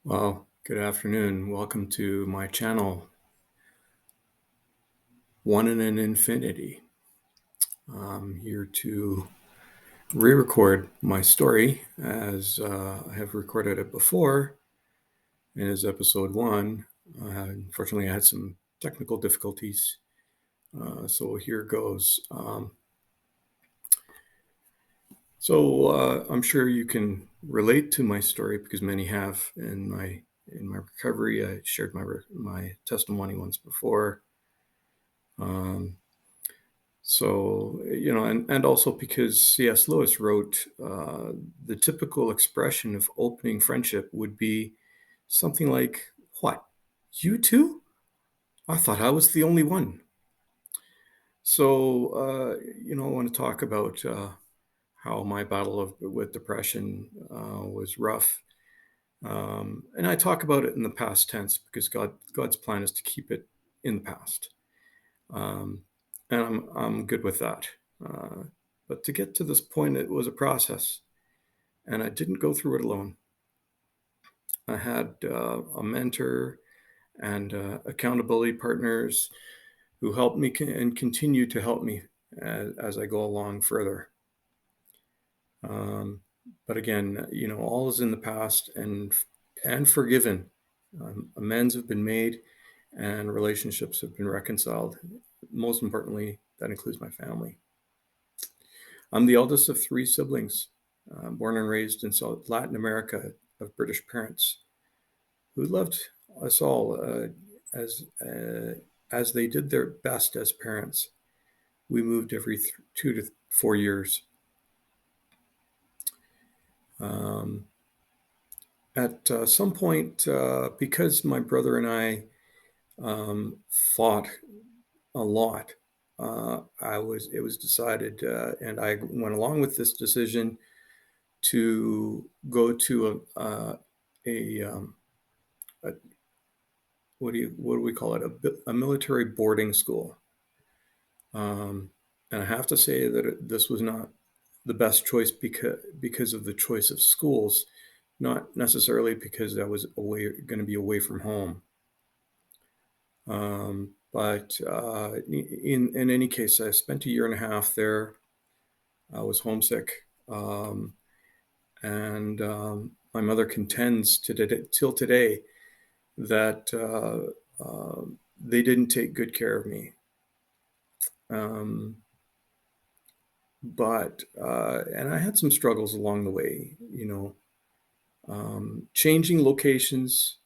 Well, good afternoon. Welcome to my channel, One in an Infinity. I'm here to re-record my story as I have recorded it before, and as episode one. Unfortunately, I had some technical difficulties, so here goes. I'm sure you can relate to my story because many have in my recovery. I shared my testimony once before. Um, and also because C.S. Lewis wrote, the typical expression of opening friendship would be something like, "What, you two? I thought I was the only one." I want to talk about how my with depression was rough. And I talk about it in the past tense because God's plan is to keep it in the past. Um, and I'm good with that. Uh, but to get to this point, it was a process, and I didn't go through it alone. I had a mentor and accountability partners who helped me and continue to help me as I go along further. Um, but again, all is in the past and forgiven. Amends have been made, and relationships have been reconciled. Most importantly, that includes my family. I'm the eldest of three siblings, born and raised in South Latin America of British parents who loved us all as uh, as they did their best as parents. We moved every 2 to 4 years. Um, at some point, because my brother and I fought a lot, it was decided, and I went along with this decision to go to a what do we call it? A military boarding school. Um, and I have to say that this was not the best choice because of the choice of schools, not necessarily because I was going to be away from home. But in any case, I spent a year and a half there. I was homesick, and my mother contends till today that they didn't take good care of me. Um, and I had some struggles along the way, changing locations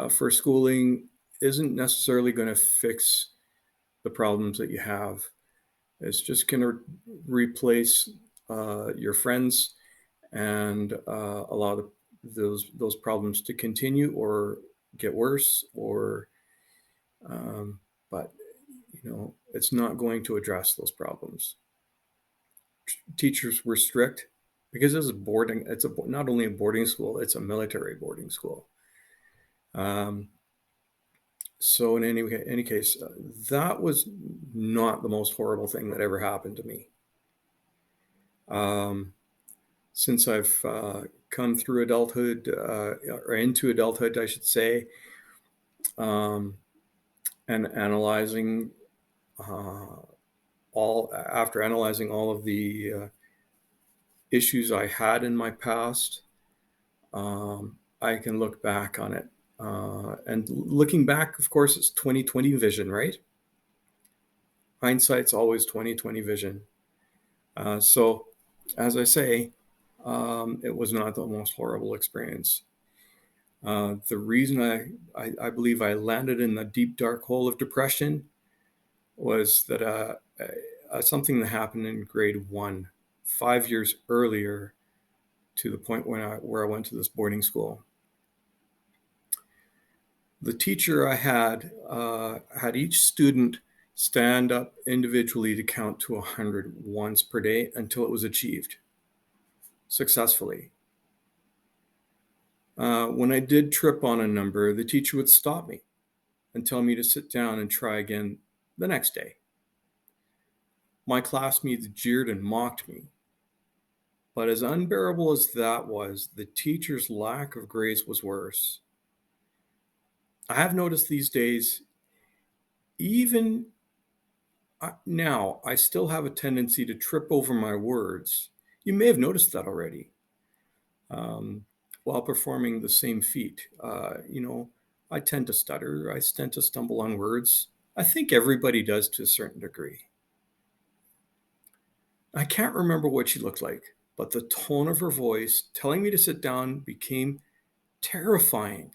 for schooling isn't necessarily going to fix the problems that you have. It's just going to replace your friends and allow those problems to continue or get worse, or um, but it's not going to address those problems. Teachers were strict because it was boarding. Not only a boarding school; it's a military boarding school. Um, so in any case, that was not the most horrible thing that ever happened to me. Um, since I've come through adulthood, or into adulthood, I should say, um, and analyzing uh, all of the issues I had in my past, I can look back on it. And looking back, of course, it's 2020 vision, right? Hindsight's always 2020 vision. So, as I say, it was not the most horrible experience. The reason I believe I landed in the deep, dark hole of depression was that something that happened in grade one, 5 years earlier, to the point where I went to this boarding school. The teacher I had each student stand up individually to count to 100 once per day until it was achieved successfully. When I did trip on a number, the teacher would stop me and tell me to sit down and try again the next day. My classmates jeered and mocked me. But as unbearable as that was, the teacher's lack of grace was worse. I have noticed these days, even now, I still have a tendency to trip over my words. You may have noticed that already um, while performing the same feat. I tend to stutter, I tend to stumble on words. I think everybody does to a certain degree. I can't remember what she looked like, but the tone of her voice telling me to sit down became terrifying.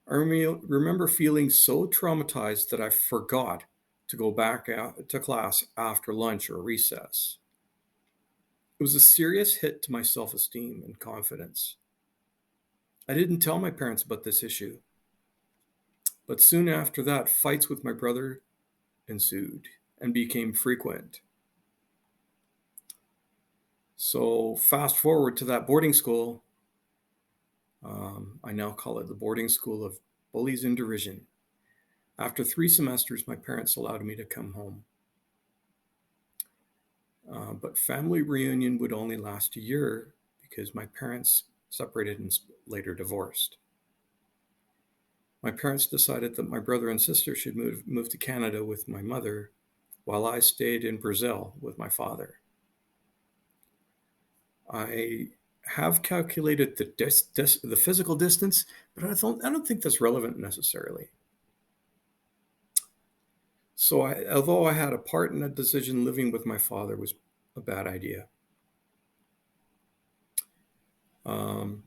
I remember feeling so traumatized that I forgot to go back out to class after lunch or recess. It was a serious hit to my self esteem and confidence. I didn't tell my parents about this issue, but soon after that, fights with my brother ensued and became frequent. So, fast forward to that boarding school. I now call it the boarding school of bullies and derision. After 3 semesters, my parents allowed me to come home. But family reunion would only last a year because my parents separated and later divorced. My parents decided that my brother and sister should move to Canada with my mother while I stayed in Brazil with my father. I have calculated the physical distance, but I don't think that's relevant necessarily. So, although I had a part in that decision, living with my father was a bad idea. Um,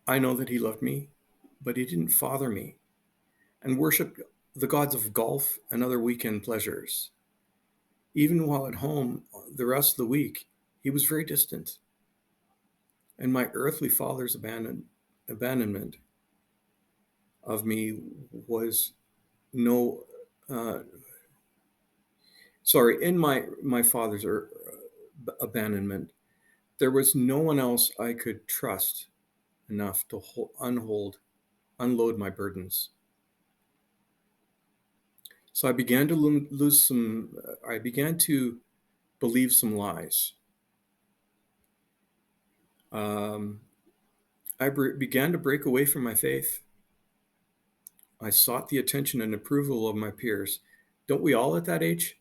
I know that he loved me, but he didn't father me and worshiped the gods of golf and other weekend pleasures. Even while at home the rest of the week, he was very distant. And my earthly father's abandonment of me was no, uh, in my father's abandonment, there was no one else I could trust enough to unload my burdens. So I began to I began to believe some lies. Um, I began to break away from my faith. I sought the attention and approval of my peers. Don't we all at that age?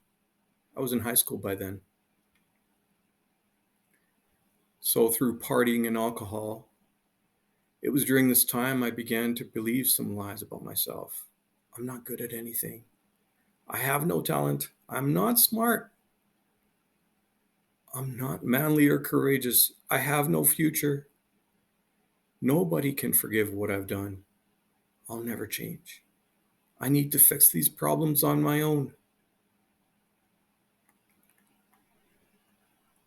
I was in high school by then. So through partying and alcohol, it was during this time I began to believe some lies about myself. I'm not good at anything. I have no talent. I'm not smart. I'm not manly or courageous. I have no future. Nobody can forgive what I've done. I'll never change. I need to fix these problems on my own.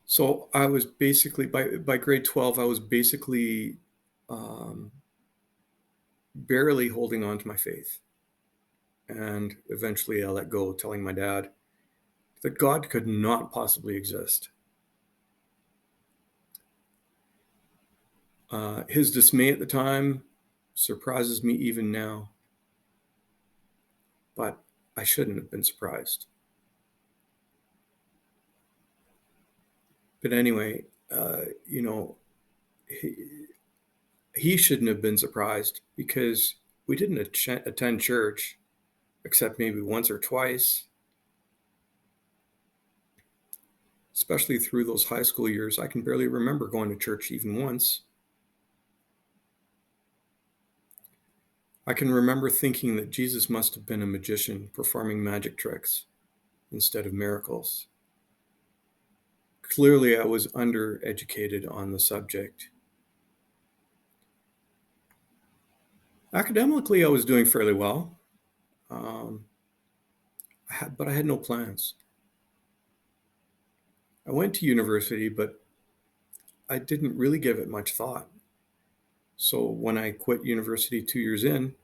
So I was basically, by grade 12, I was basically um, barely holding on to my faith. And eventually I let go, telling my dad that God could not possibly exist. His dismay at the time surprises me even now, but I shouldn't have been surprised. But anyway, he, he shouldn't have been surprised because we didn't attend church except maybe once or twice, especially through those high school years. I can barely remember going to church even once. I can remember thinking that Jesus must have been a magician performing magic tricks instead of miracles. Clearly, I was undereducated on the subject. Academically, I was doing fairly well, um, but I had no plans. I went to university, but I didn't really give it much thought. So when I quit university 2 years in,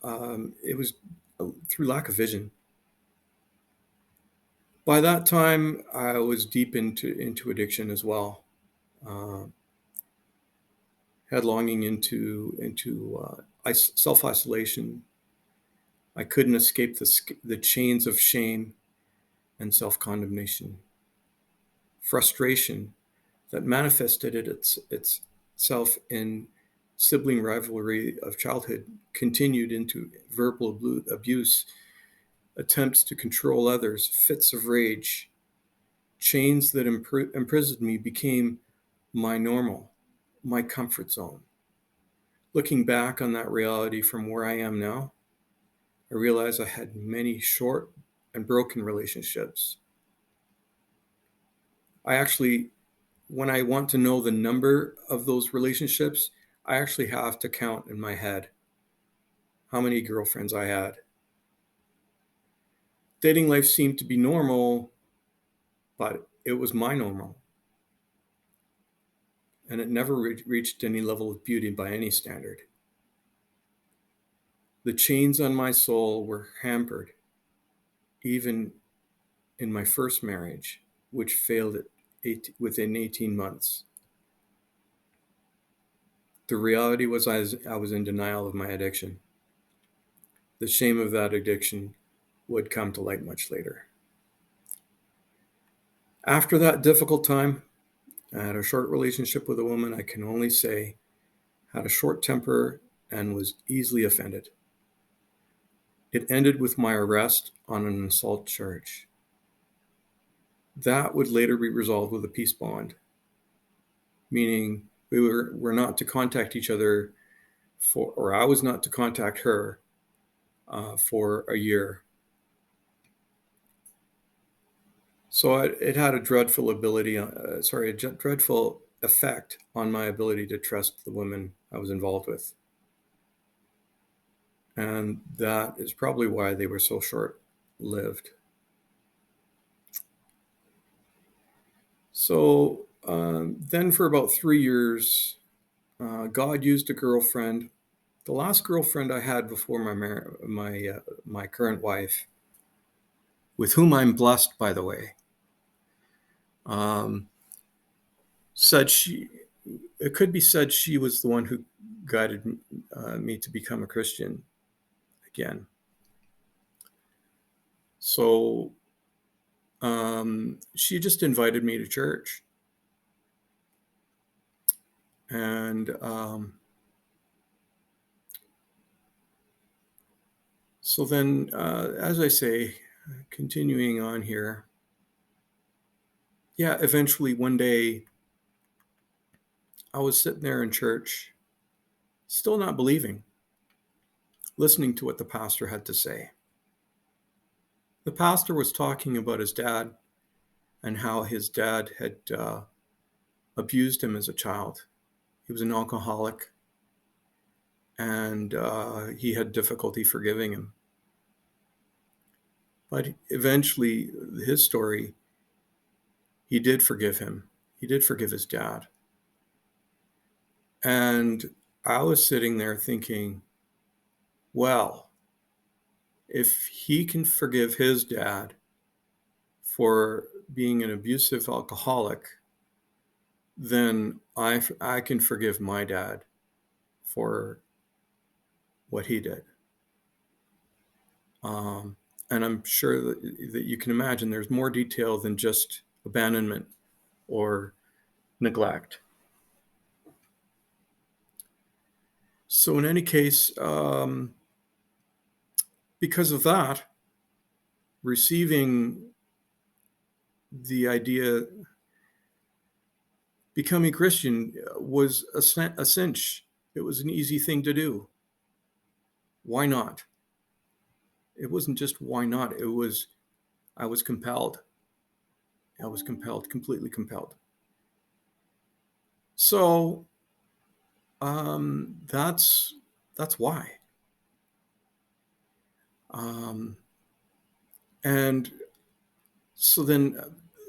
it was through lack of vision. By that time, I was deep into addiction as well. Uh, had longing into self isolation. I couldn't escape the chains of shame and self condemnation. frustration that manifested itself in sibling rivalry of childhood continued into verbal abuse, attempts to control others, fits of rage. Chains that imprisoned me became my normal, my comfort zone. Looking back on that reality from where I am now, I realize I had many short and broken relationships. I actually, when I want to know the number of those relationships, I actually have to count in my head how many girlfriends I had. Dating life seemed to be normal, but it was my normal. And it never reached any level of beauty by any standard. The chains on my soul were hampered, even in my first marriage, which failed within 18 months. The reality was I was in denial of my addiction. The shame of that addiction would come to light much later. After that difficult time, I had a short relationship with a woman I can only say had a short temper and was easily offended. It ended with my arrest on an assault charge. That would later be resolved with a peace bond, meaning we were not to contact each other or I was not to contact her for a year. So it had a dreadful dreadful effect on my ability to trust the women I was involved with. And that is probably why they were so short-lived. So then for about 3 years, God used a girlfriend. The last girlfriend I had before my current wife, with whom I'm blessed, by the way, said it could be said she was the one who guided me to become a Christian again. So she just invited me to church. And so then, as I say, continuing on here, eventually one day I was sitting there in church, still not believing, listening to what the pastor had to say. The pastor was talking about his dad and how his dad had abused him as a child. He was an alcoholic, and he had difficulty forgiving him. But eventually, his story, he did forgive him. He did forgive his dad. And I was sitting there thinking, well, if he can forgive his dad for being an abusive alcoholic, then I can forgive my dad for what he did. And I'm sure that you can imagine there's more detail than just abandonment or neglect. So in any case, because of that, receiving the idea, becoming Christian was a cinch. It was an easy thing to do. Why not? It wasn't just why not. I was compelled. I was compelled, completely compelled. So that's why. And so then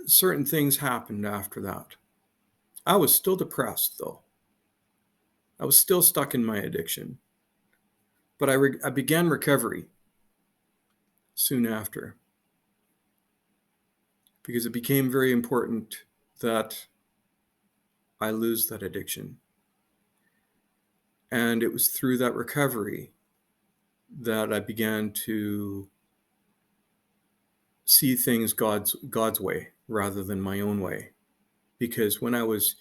certain things happened after that. I was still depressed, though. I was still stuck in my addiction. But I began recovery soon after, because it became very important that I lose that addiction. And it was through that recovery that I began to see things God's way rather than my own way. because when I was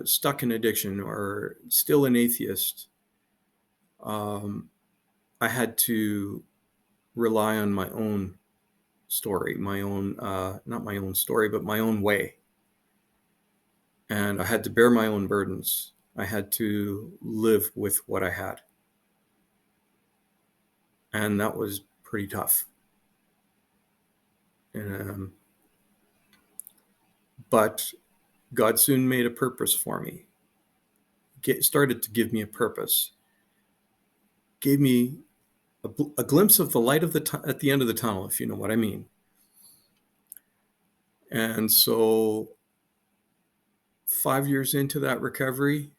stuck in addiction or still an atheist, um, I had to rely on my own story, my own, not my own story, but my own way. And I had to bear my own burdens. I had to live with what I had. And that was pretty tough. But God soon made a purpose for me, started to give me a purpose, gave me a glimpse of the light of at the end of the tunnel, if you know what I mean. And so 5 years into that recovery,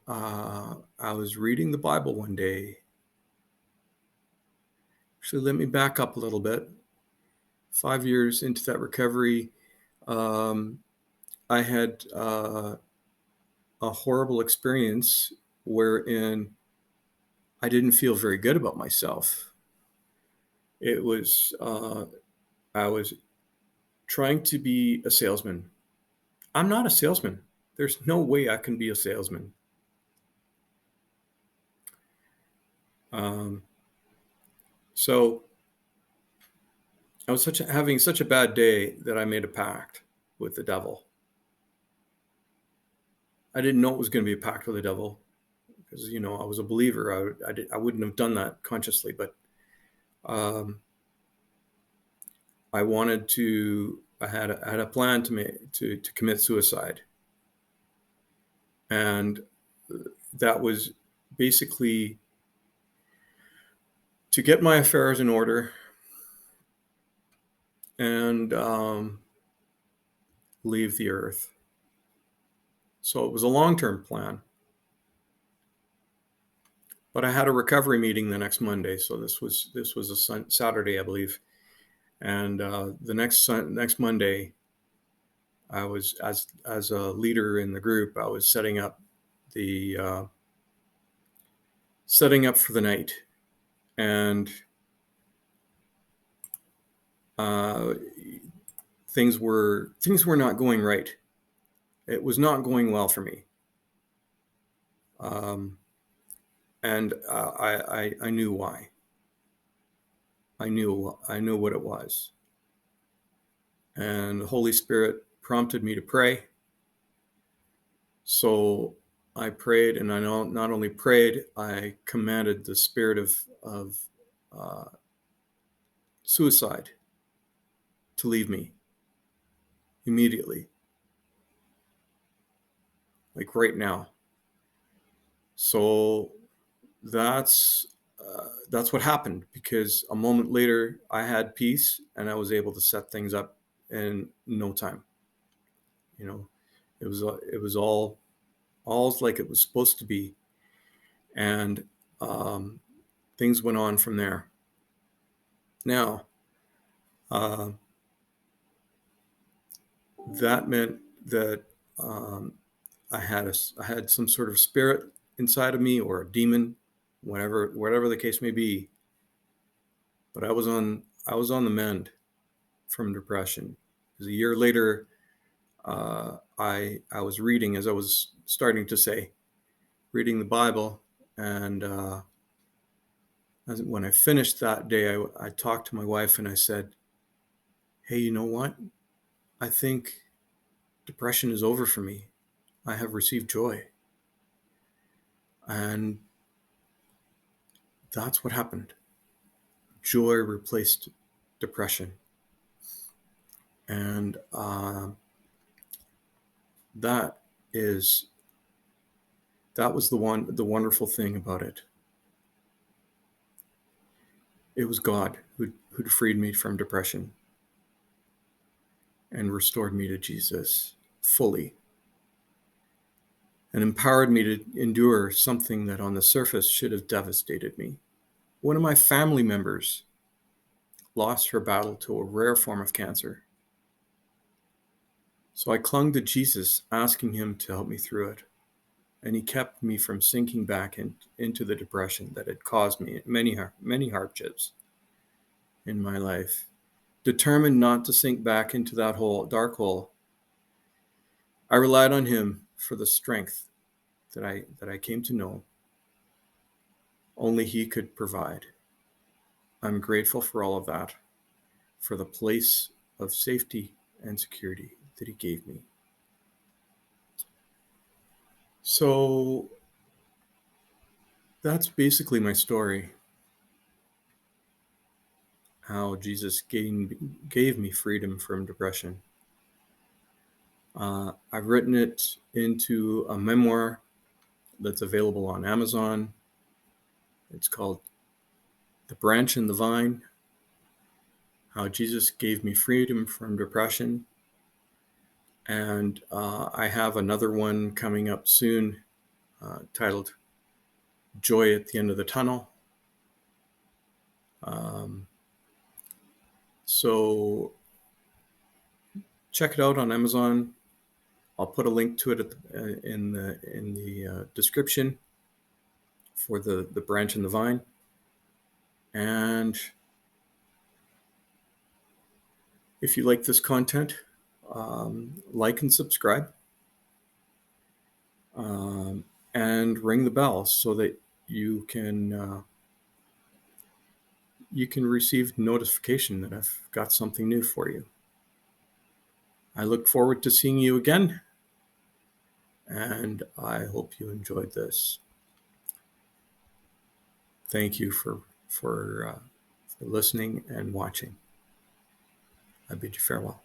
I was reading the Bible one day. Actually, let me back up a little bit. 5 years into that recovery, I had a horrible experience wherein I didn't feel very good about myself. It was, I was trying to be a salesman. I'm not a salesman. There's no way I can be a salesman. So I was having such a bad day that I made a pact with the devil. I didn't know it was going to be a pact with the devil because, I was a believer. I wouldn't have done that consciously, but I wanted to. I had a plan to commit suicide, and that was basically to get my affairs in order and leave the earth. So it was a long-term plan. But I had a recovery meeting the next Monday, so this was a Saturday, I believe, and the next Monday, I was as a leader in the group, I was setting up for the night, and things were not going right. It was not going well for me, and I knew why. I knew what it was, and the Holy Spirit prompted me to pray. So I prayed, and I not only prayed, I commanded the spirit of suicide to leave me immediately, like right now. So that's what happened, because a moment later I had peace and I was able to set things up in no time. It was all like it was supposed to be, and things went on from there. Now, that meant that I had some sort of spirit inside of me, or a demon, whatever the case may be. But I was on the mend from depression. Because a year later, I was reading, as I was starting to say, reading the Bible, and when I finished that day, I talked to my wife and I said, "Hey, you know what? I think depression is over for me. I have received joy." And that's what happened. Joy replaced depression. And that was the wonderful thing about it. It was God who'd freed me from depression and restored me to Jesus fully, and empowered me to endure something that on the surface should have devastated me. One of my family members lost her battle to a rare form of cancer. So I clung to Jesus, asking him to help me through it. And he kept me from sinking back into the depression that had caused me many hardships in my life. determined not to sink back into that dark hole, I relied on him for the strength that I came to know only he could provide. I'm grateful for all of that, for the place of safety and security that he gave me. So that's basically my story. How Jesus gave me freedom from depression. I've written it into a memoir that's available on Amazon. It's called The Branch and the Vine, How Jesus Gave Me Freedom from Depression. And I have another one coming up soon titled Joy at the End of the Tunnel. So check it out on Amazon. I'll put a link to it in the description for the Branch and the Vine. And if you like this content, like and subscribe, and ring the bell so that you can receive notification that I've got something new for you. I look forward to seeing you again, and I hope you enjoyed this. Thank you for listening and watching. I bid you farewell.